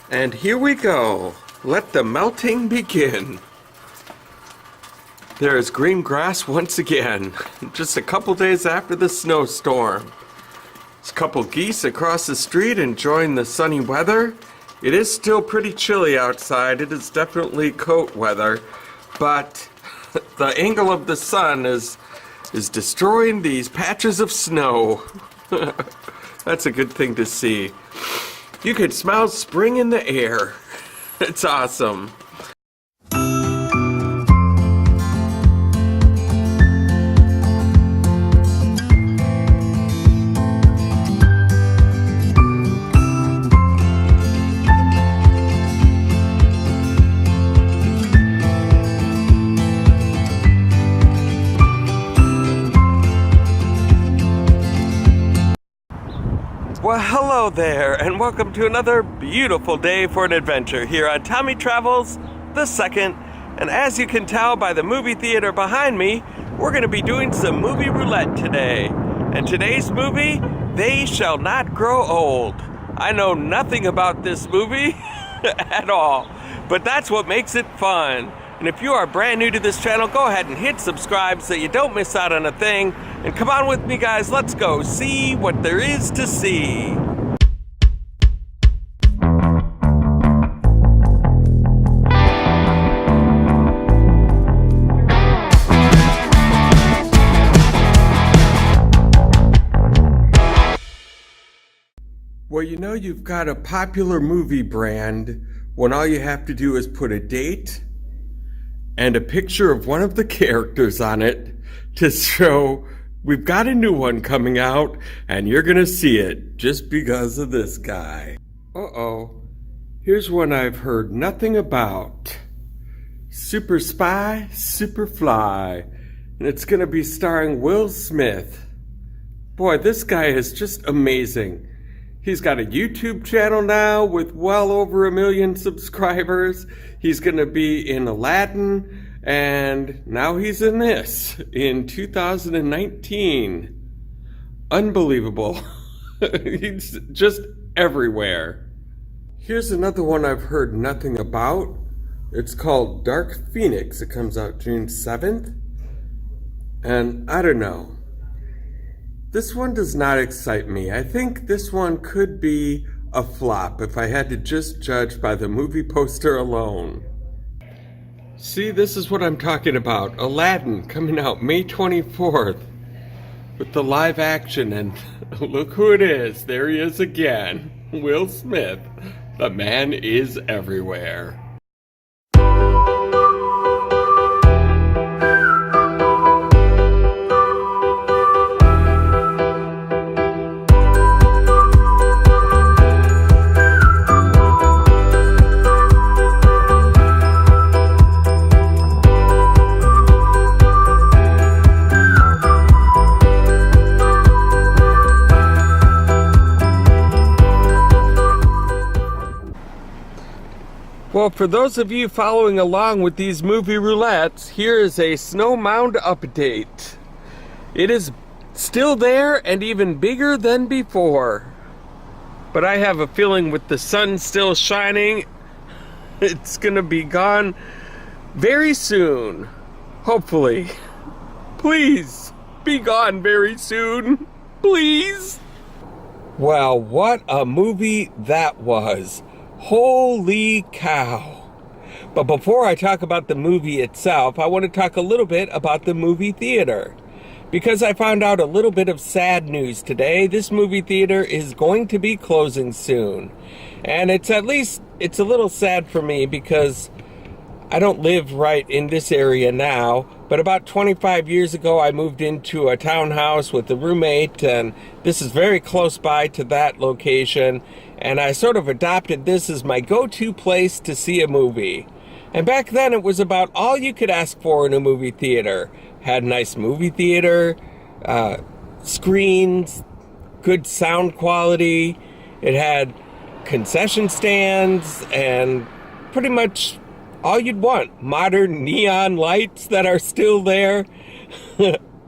And here we go. Let the melting begin. There is green grass once again, just a couple days after the snowstorm. There's a couple geese across the street enjoying the sunny weather. It is still pretty chilly outside. It is definitely coat weather, but the angle of the sun is destroying these patches of snow. That's a good thing to see. You can smell spring in the air. It's awesome. Well, hello there, and welcome to another beautiful day for an adventure here on Tommy Travels the Second. And as you can tell by the movie theater behind me, we're going to be doing some movie roulette today. And today's movie, They Shall Not Grow Old. I know nothing about this movie at all, but that's what makes it fun. And if you are brand new to this channel, go ahead and hit subscribe so you don't miss out on a thing. And come on with me, guys, let's go see what there is to see. Well, you know you've got a popular movie brand when all you have to do is put a date and a picture of one of the characters on it to show we've got a new one coming out and you're gonna see it just because of this guy. Uh-oh. Here's one I've heard nothing about. Super Spy, Super Fly. And it's gonna be starring Will Smith. Boy, this guy is just amazing. He's got a YouTube channel now with well over 1 million subscribers. He's going to be in Aladdin, and now he's in this in 2019. Unbelievable. He's just everywhere. Here's another one I've heard nothing about. It's called Dark Phoenix. It comes out June 7th. And I don't know. This one does not excite me. I think this one could be a flop if I had to just judge by the movie poster alone. See, this is what I'm talking about. Aladdin coming out May 24th with the live action, and look who it is. There he is again. Will Smith. The man is everywhere. Well, for those of you following along with these movie roulettes, here is a snow mound update. It is still there and even bigger than before. But I have a feeling with the sun still shining, it's gonna be gone very soon. Hopefully. Please, be gone very soon. Please. Well, what a movie that was. Holy cow. But before I talk about the movie itself, I want to talk a little bit about the movie theater. Because I found out a little bit of sad news today. This movie theater is going to be closing soon. And it's a little sad for me because I don't live right in this area now. But about 25 years ago, I moved into a townhouse with a roommate, and this is very close by to that location. And I sort of adopted this as my go-to place to see a movie. And back then, it was about all you could ask for in a movie theater. Had a nice movie theater, screens, good sound quality. It had concession stands, and pretty much all you'd want. Modern neon lights that are still there.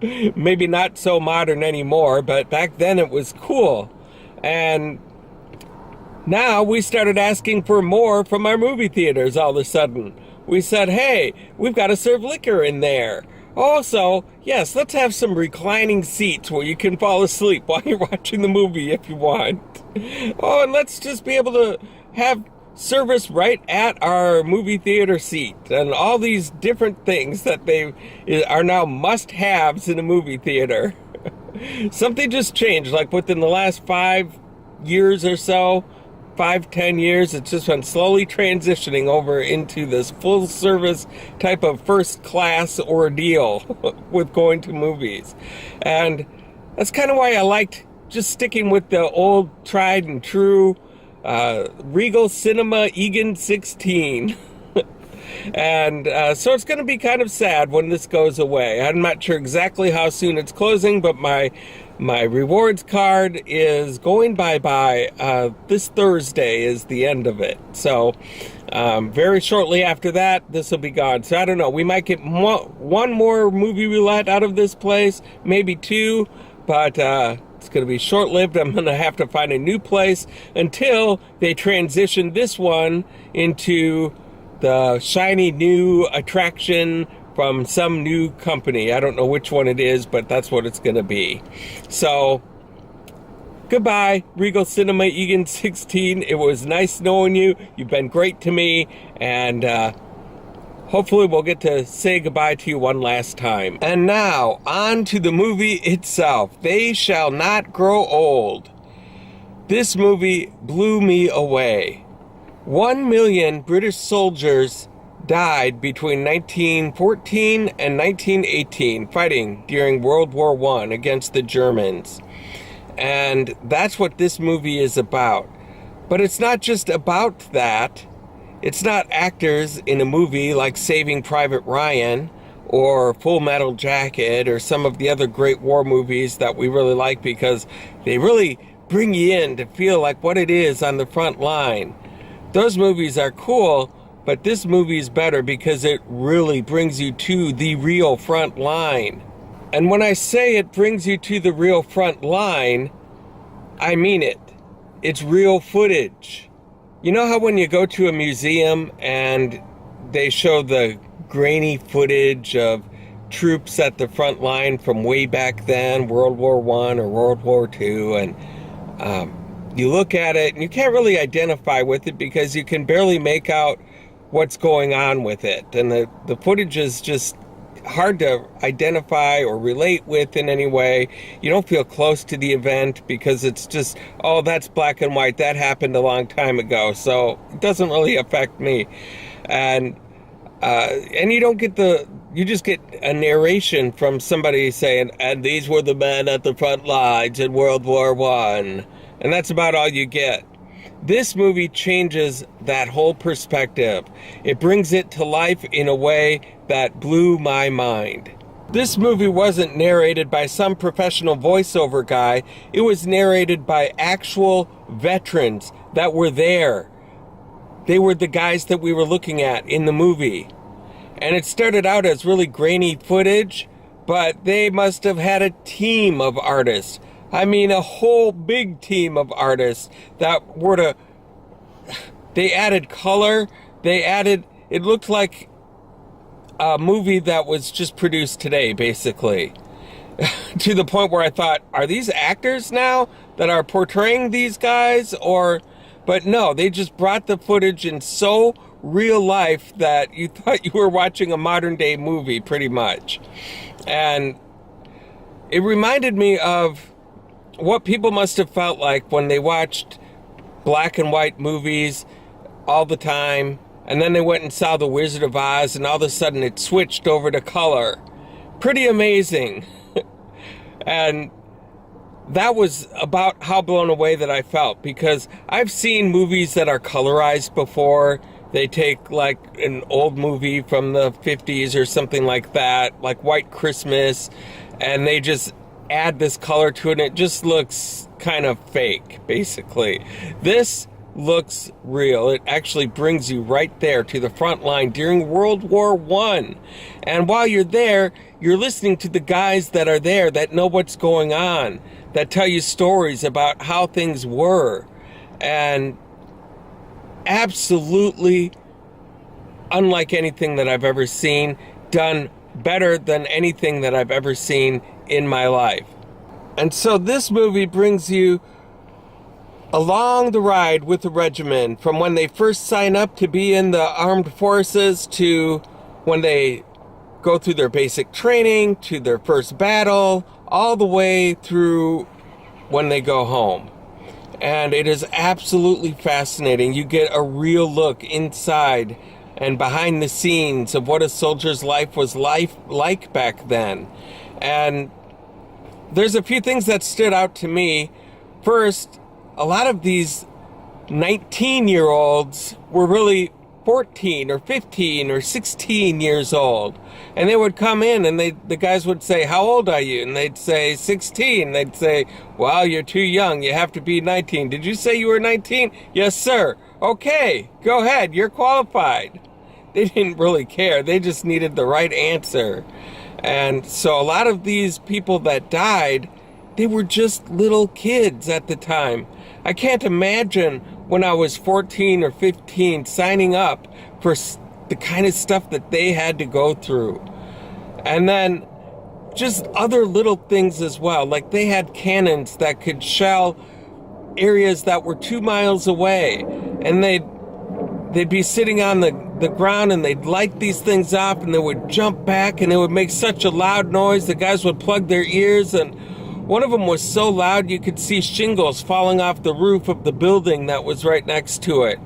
Maybe not so modern anymore, but back then it was cool. And Now we started asking for more from our movie theaters all of a sudden. We said, hey, we've got to serve liquor in there. Also, yes, let's have some reclining seats where you can fall asleep while you're watching the movie if you want. Oh, and let's just be able to have service right at our movie theater seat, and all these different things that they are now must-haves in a movie theater. Something just changed, like within the last 5 years or so, 5-10 years, it's just been slowly transitioning over into this full service type of first class ordeal with going to movies. And that's kind of why I liked just sticking with the old tried and true Regal Cinema Egan 16. And so it's going to be kind of sad when this goes away. I'm not sure exactly how soon it's closing, but my rewards card is going bye-bye. This Thursday is the end of it. So very shortly after that, this will be gone. So I don't know. We might get one more movie roulette out of this place, maybe 2, but it's going to be short-lived. I'm going to have to find a new place until they transition this one into the shiny new attraction from some new company. I don't know which one it is, but that's what it's going to be. So, goodbye, Regal Cinema Egan 16. It was nice knowing you. You've been great to me, and hopefully we'll get to say goodbye to you one last time. And now, on to the movie itself. They Shall Not Grow Old. This movie blew me away. 1 million British soldiers died between 1914 and 1918 fighting during World War I against the Germans. And that's what this movie is about. But it's not just about that. It's not actors in a movie like Saving Private Ryan or Full Metal Jacket or some of the other great war movies that we really like, because they really bring you in to feel like what it is on the front line. Those movies are cool, but this movie is better because it really brings you to the real front line. And when I say it brings you to the real front line, I mean it. It's real footage. You know how when you go to a museum and they show the grainy footage of troops at the front line from way back then, World War I or World War II, and you look at it and you can't really identify with it because you can barely make out what's going on with it. And the footage is just hard to identify or relate with in any way. You don't feel close to the event because it's just, oh, that's black and white. That happened a long time ago. So it doesn't really affect me. And you don't get you just get a narration from somebody saying, and these were the men at the front lines in World War I. And that's about all you get. This movie changes that whole perspective. It brings it to life in a way that blew my mind. This movie wasn't narrated by some professional voiceover guy. It was narrated by actual veterans that were there. They were the guys that we were looking at in the movie. And it started out as really grainy footage, but they must have had a team of artists. I mean, a whole big team of artists that were they added color, it looked like a movie that was just produced today, basically. To the point where I thought, are these actors now that are portraying these guys? But no, they just brought the footage in so real life that you thought you were watching a modern day movie, pretty much. And it reminded me of what people must have felt like when they watched black and white movies all the time, and then they went and saw The Wizard of Oz, and all of a sudden it switched over to color. Pretty amazing. And that was about how blown away that I felt, because I've seen movies that are colorized before. They take like an old movie from the 50s or something like that, like White Christmas, and they just add this color to it, and it just looks kind of fake, basically. This looks real. It actually brings you right there to the front line during World War I. And while you're there, you're listening to the guys that are there that know what's going on, that tell you stories about how things were. And absolutely unlike anything that I've ever seen, done better than anything that I've ever seen in my life. And so this movie brings you along the ride with the regiment, from when they first sign up to be in the armed forces, to when they go through their basic training, to their first battle, all the way through when they go home. And it is absolutely fascinating. You get a real look inside and behind the scenes of what a soldier's life was like back then. And there's a few things that stood out to me. First, a lot of these 19-year-olds were really 14 or 15 or 16 years old. And they would come in and the guys would say, "How old are you?" And they'd say 16. They'd say, "Well, you're too young. You have to be 19. Did you say you were 19? Yes, sir. Okay, go ahead. You're qualified." They didn't really care. They just needed the right answer. And so a lot of these people that died, they were just little kids at the time. I can't imagine when I was 14 or 15 signing up for the kind of stuff that they had to go through. And then just other little things as well. Like they had cannons that could shell areas that were 2 miles away. And they'd be sitting on the ground and they'd light these things off and they would jump back and it would make such a loud noise. The guys would plug their ears, and one of them was so loud you could see shingles falling off the roof of the building that was right next to it.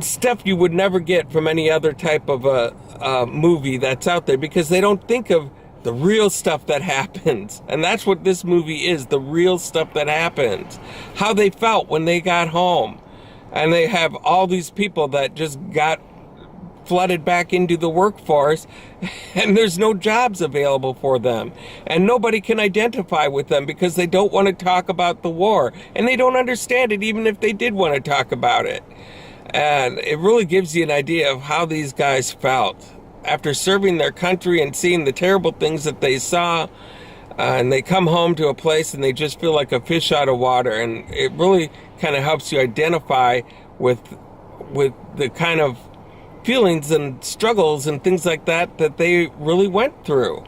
Stuff you would never get from any other type of a movie that's out there, because they don't think of the real stuff that happens. And that's what this movie is, the real stuff that happens. How they felt when they got home. And they have all these people that just got flooded back into the workforce, and there's no jobs available for them. And nobody can identify with them because they don't want to talk about the war. And they don't understand it even if they did want to talk about it. And it really gives you an idea of how these guys felt after serving their country and seeing the terrible things that they saw. And they come home to a place and they just feel like a fish out of water. And it really kind of helps you identify with the kind of feelings and struggles and things like that they really went through.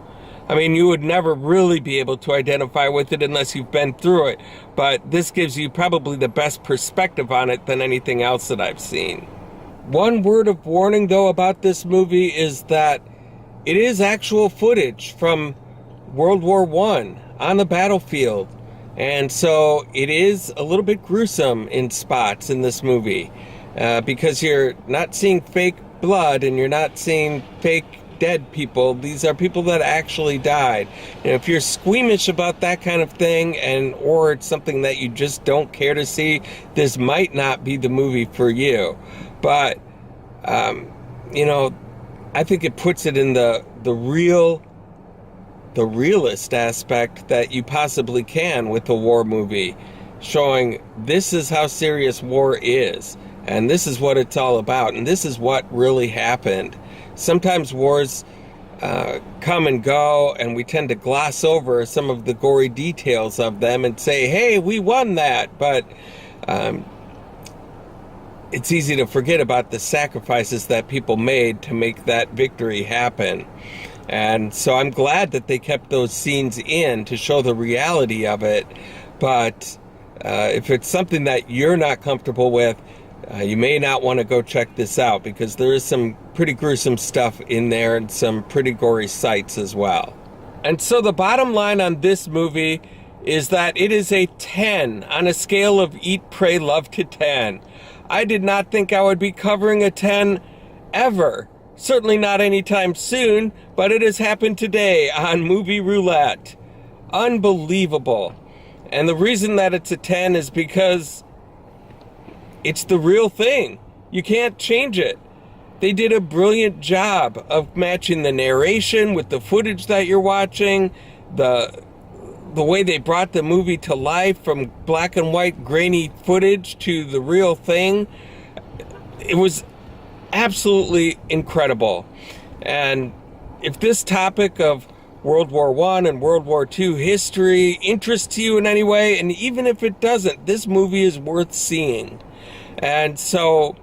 I mean, you would never really be able to identify with it unless you've been through it. But this gives you probably the best perspective on it than anything else that I've seen. One word of warning, though, about this movie is that it is actual footage from World War I on the battlefield. And so it is a little bit gruesome in spots in this movie, because you're not seeing fake blood and you're not seeing fake dead people. These are people that actually died. And if you're squeamish about that kind of thing, or it's something that you just don't care to see, this might not be the movie for you. But I think it puts it in the realist aspect that you possibly can with a war movie, showing this is how serious war is, and this is what it's all about, and this is what really happened. Sometimes wars come and go, and we tend to gloss over some of the gory details of them and say, hey, we won that, but it's easy to forget about the sacrifices that people made to make that victory happen. And so I'm glad that they kept those scenes in to show the reality of it. But if it's something that you're not comfortable with, you may not want to go check this out, because there is some pretty gruesome stuff in there and some pretty gory sights as well. And so the bottom line on this movie is that it is a 10 on a scale of Eat, Pray, Love to 10. I did not think I would be covering a 10 ever. Certainly not anytime soon, but it has happened today on Movie Roulette. Unbelievable. And the reason that it's a 10 is because it's the real thing. You can't change it. They did a brilliant job of matching the narration with the footage that you're watching, the way they brought the movie to life from black and white grainy footage to the real thing. It was absolutely incredible. And if this topic of World War I and World War II history interests you in any way, and even if it doesn't, this movie is worth seeing. And so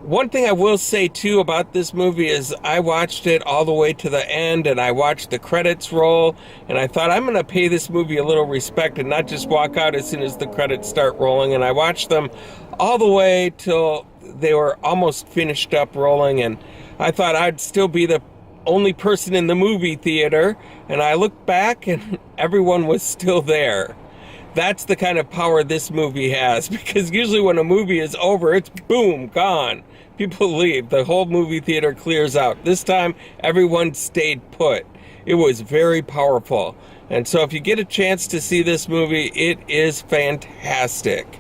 one thing I will say too about this movie is I watched it all the way to the end, and I watched the credits roll, and I thought I'm going to pay this movie a little respect and not just walk out as soon as the credits start rolling. And I watched them all the way till they were almost finished up rolling, and I thought I'd still be the only person in the movie theater, and I looked back and everyone was still there. That's the kind of power this movie has, because usually when a movie is over, it's boom, gone. People leave. The whole movie theater clears out. This time, everyone stayed put. It was very powerful. And so if you get a chance to see this movie, it is fantastic.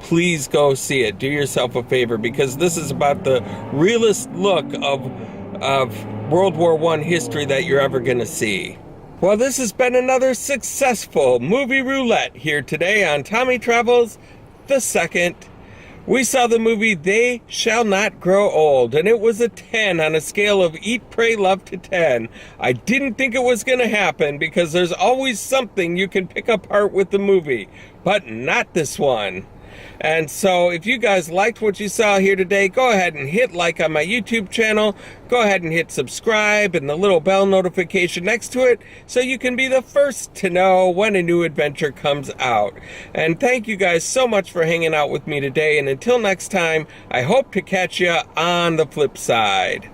Please go see it. Do yourself a favor, because this is about the realest look of World War I history that you're ever going to see. Well, this has been another successful movie roulette here today on Tommy Travels the Second. We saw the movie They Shall Not Grow Old, and it was a 10 on a scale of Eat, Pray, Love to 10. I didn't think it was going to happen, because there's always something you can pick apart with the movie, but not this one. And so if you guys liked what you saw here today, go ahead and hit like on my YouTube channel. Go ahead and hit subscribe and the little bell notification next to it so you can be the first to know when a new adventure comes out. And thank you guys so much for hanging out with me today. And until next time, I hope to catch you on the flip side.